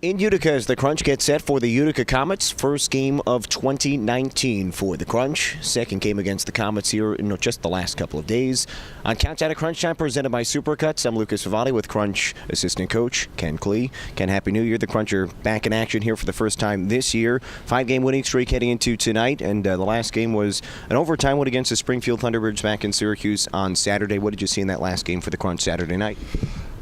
In Utica, as the Crunch gets set for the Utica Comets, first game of 2019 for the Crunch. Second game against the Comets here in just the last couple of days. On Countdown to Crunch Time, presented by Supercuts, I'm Lucas Vivaldi with Crunch assistant coach Ken Klee. Ken, Happy New Year. The Crunch are back in action here for the first time this year. 5-game winning streak heading into tonight, and the last game was an overtime win against the Springfield Thunderbirds back in Syracuse on Saturday. What did you see in that last game for the Crunch Saturday night?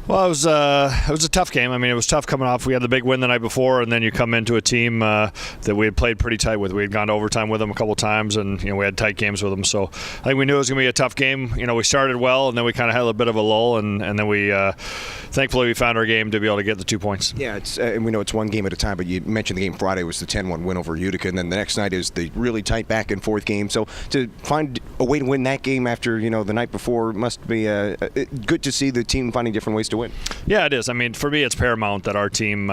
Well, it was a tough game. I mean, it was tough coming off. We had the big win the night before, and then you come into a team that we had played pretty tight with. We had gone to overtime with them a couple times, and we had tight games with them. So I think we knew it was going to be a tough game. We started well, and then we kind of had a bit of a lull, and then we thankfully we found our game to be able to get the 2 points. Yeah, and we know it's one game at a time, but you mentioned the game Friday was the 10-1 win over Utica, and then the next night is the really tight back and forth game. So to find a way to win that game after the night before must be good to see the team finding different ways to win. Yeah, it is. I mean, for me, it's paramount that our team,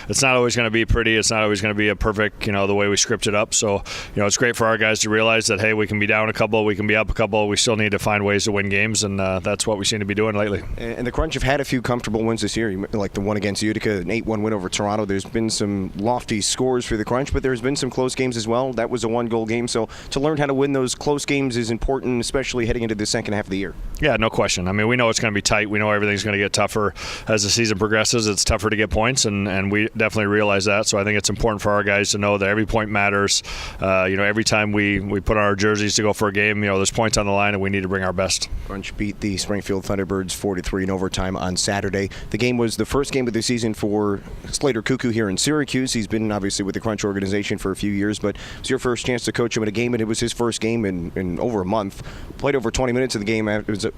it's not always going to be pretty. It's not always going to be a perfect, the way we script it up. So, it's great for our guys to realize that, hey, we can be down a couple, we can be up a couple. We still need to find ways to win games, and that's what we seem to be doing lately. And the Crunch have had a few comfortable wins this year, like the one against Utica, an 8-1 win over Toronto. There's been some lofty scores for the Crunch, but there's been some close games as well. That was a one-goal game. So to learn how to win those close games is important, especially heading into the second half of the year. Yeah, no question. I mean, we know it's going to be tight. We know everything's going to get tougher as the season progresses. It's tougher to get points, and we definitely realize that. So I think it's important for our guys to know that every point matters. Every time we put on our jerseys to go for a game, there's points on the line, and we need to bring our best. Crunch beat the Springfield Thunderbirds 4-3 in overtime on Saturday. The game was the first game of the season for Slater Cuckoo here in Syracuse. He's been obviously with the Crunch organization for a few years, but it was your first chance to coach him in a game, and it was his first game in over a month. Played over 20 minutes of the game.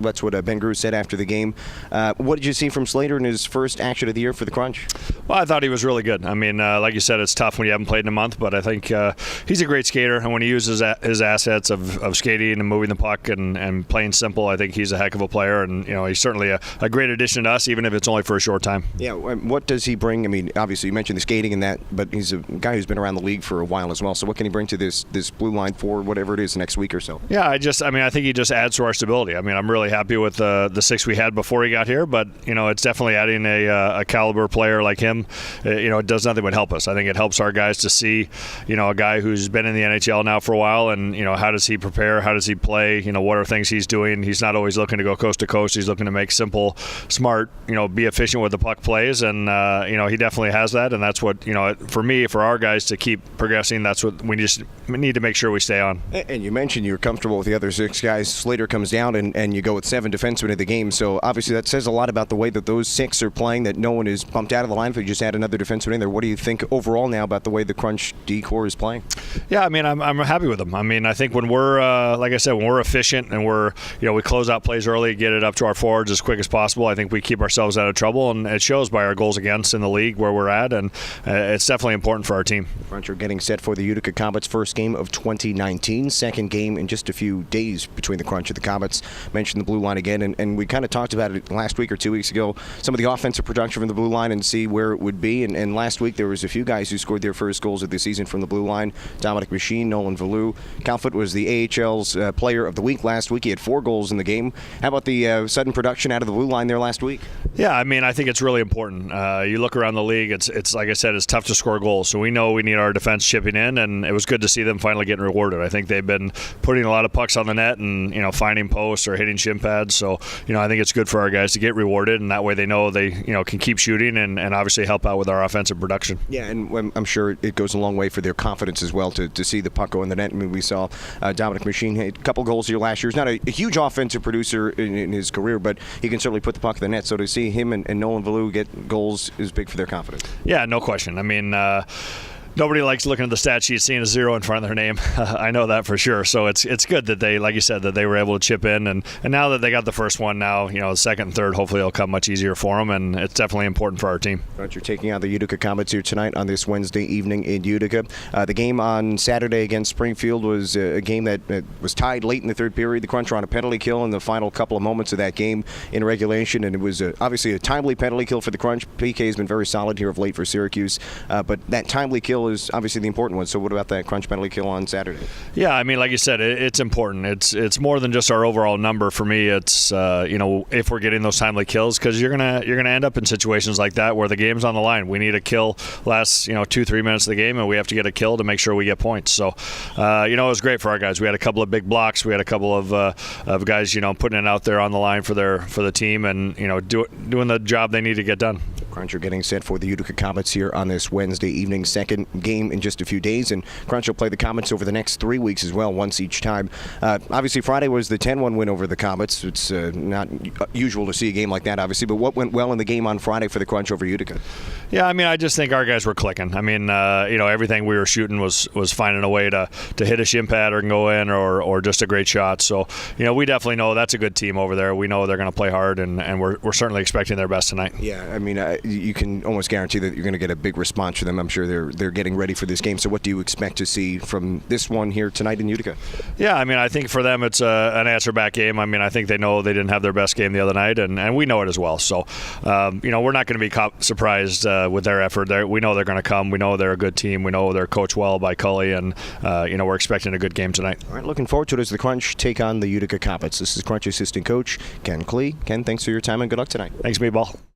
That's what Ben Grew said after the game. What did you see from Slater in his first action of the year for the Crunch? Well, I thought he was really good. I mean, like you said, it's tough when you haven't played in a month, but I think he's a great skater, and when he uses his assets of skating and moving the puck and playing simple, I think he's a heck of a player, and he's certainly a great addition to us, even if it's only for a short time. Yeah, what does he bring? I mean, obviously you mentioned the skating and that, but he's a guy who's been around the league for a while as well, so what can he bring to this blue line for whatever it is next week or so? Yeah, I think he just adds to our stability. I mean, I'm really happy with the 6 we had before he got here, but it's definitely adding a caliber player like him. It does nothing but help us. I think it helps our guys to see, a guy who's been in the NHL now for a while, and how does he prepare? How does he play? What are things he's doing? He's not always looking to go coast to coast. He's looking to make simple, smart, be efficient with the puck plays, and he definitely has that. And that's what for me, for our guys to keep progressing, that's what we just need to make sure we stay on. And you mentioned you're comfortable with the other 6 guys. Slater comes down, and you go with 7 defensemen in the game. So obviously that says a lot about the way that those 6 are playing. That no one is bumped out of the line if you just add another defenseman in there. What do you think overall now about the way the Crunch D-core is playing? Yeah, I mean, I'm happy with them. I mean, I think when we're like I said, when we're efficient and we're we close out plays early, get it up to our forwards as quick as possible, I think we keep ourselves out of trouble, and it shows by our goals against in the league where we're at, and it's definitely important for our team. The Crunch are getting set for the Utica Comets' first game of 2019, second game in just a few days between the Crunch and the Comets. Mentioned the blue line again, and we kind of talked about it last week or 2 weeks ago, some of the offensive production from the blue line and see where it would be, and last week there was a few guys who scored their first goals of the season from the blue line. Dominic Machine, Nolan Valou. Calfoot was the AHL's player of the week last week. He had 4 goals in the game. How about the sudden production out of the blue line there last week? Yeah, I mean, I think it's really important. You look around the league, it's like I said, it's tough to score goals, so we know we need our defense chipping in, and it was good to see them finally getting rewarded. I think they've been putting a lot of pucks on the net and finding posts or hitting shin pads, so I think it's good for our guys to get rewarded, and that way they know they can keep shooting and obviously help out with our offensive production. Yeah, and I'm sure it goes a long way for their confidence as well to see the puck go in the net. I mean, we saw Dominic Machine hit a couple goals here last year. He's not a huge offensive producer in his career, but he can certainly put the puck in the net. So to see him and Nolan Valou get goals is big for their confidence. Yeah, no question. I mean, nobody likes looking at the stat sheet, seeing a 0 in front of their name. I know that for sure. So it's good that they, like you said, that they were able to chip in. And now that they got the first one, now, the second and third, hopefully it'll come much easier for them. And it's definitely important for our team. Right, you're taking on the Utica Comets here tonight on this Wednesday evening in Utica. The game on Saturday against Springfield was a game that was tied late in the third period. The Crunch were on a penalty kill in the final couple of moments of that game in regulation. And it was obviously a timely penalty kill for the Crunch. PK has been very solid here of late for Syracuse. But that timely kill kill is obviously the important one. So what about that Crunch penalty kill on Saturday? Yeah, I mean, like you said, it's important. It's more than just our overall number. For me, it's if we're getting those timely kills, because you're gonna end up in situations like that where the game's on the line. We need a kill last 2-3 minutes of the game, and we have to get a kill to make sure we get points. So it was great for our guys. We had a couple of big blocks. We had a couple of guys putting it out there on the line for the team, and doing the job they need to get done. Crunch are getting set for the Utica Comets here on this Wednesday evening. Second game in just a few days, and Crunch will play the Comets over the next 3 weeks as well, once each time. Obviously, Friday was the 10-1 win over the Comets. It's not usual to see a game like that, obviously, but what went well in the game on Friday for the Crunch over Utica? Yeah, I mean, I just think our guys were clicking. I mean, everything we were shooting was finding a way to hit a shin pad or go in or just a great shot. So, we definitely know that's a good team over there. We know they're going to play hard, and we're certainly expecting their best tonight. Yeah, I mean, you can almost guarantee that you're going to get a big response from them. I'm sure they're getting ready for this game. So what do you expect to see from this one here tonight in Utica? Yeah, I mean, I think for them it's an answer-back game. I mean, I think they know they didn't have their best game the other night, and we know it as well. So, we're not going to be surprised with their effort. We know they're going to come. We know they're a good team. We know they're coached well by Cully, and, we're expecting a good game tonight. All right, looking forward to it as the Crunch take on the Utica Comets. This is Crunch assistant coach Ken Klee. Ken, thanks for your time and good luck tonight. Thanks, Meatball.